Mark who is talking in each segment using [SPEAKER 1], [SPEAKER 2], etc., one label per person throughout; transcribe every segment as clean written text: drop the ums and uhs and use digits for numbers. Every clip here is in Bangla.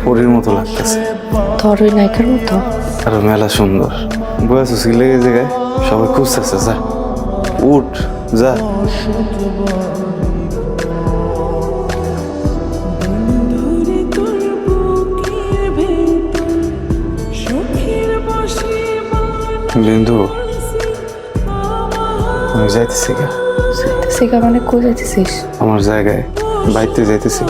[SPEAKER 1] পরীর মতো লাগতেছে।
[SPEAKER 2] তোর ওই নায়িকার মতো।
[SPEAKER 1] আর মেলা সুন্দর বয়স লেগে জায়গায় সবাই খুঁজতেছে। যা উঠ যা। বিন্দু আমি যাইতেছি গা।
[SPEAKER 2] যাইতেছি গা মানে কই যাইতেছিস?
[SPEAKER 1] আমার জায়গায় বাইতে যাইতেছি।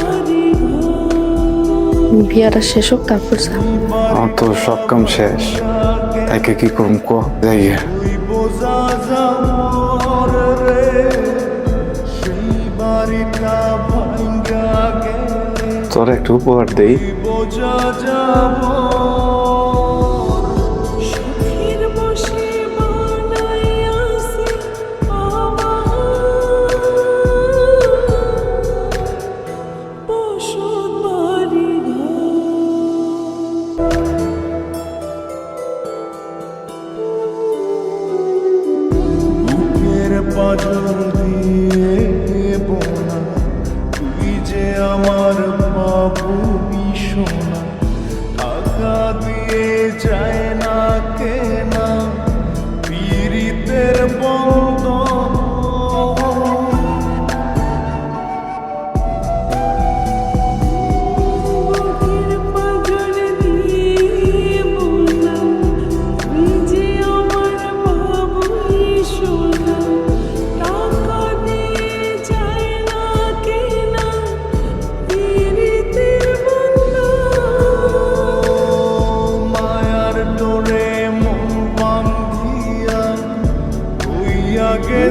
[SPEAKER 2] বিয়াটা শেষ হোক তারপর যা।
[SPEAKER 1] আমার তো সব কাম শেষ, তাইকে কি করুম ক যাই। তোর একটু উপহার দেই।
[SPEAKER 3] পাজর দিয়ে বোনা তুই যে আমার বাবু সোনা, টাকা দিয়ে যায় না কেনা পীড়িতের বন্ধ।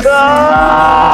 [SPEAKER 1] Da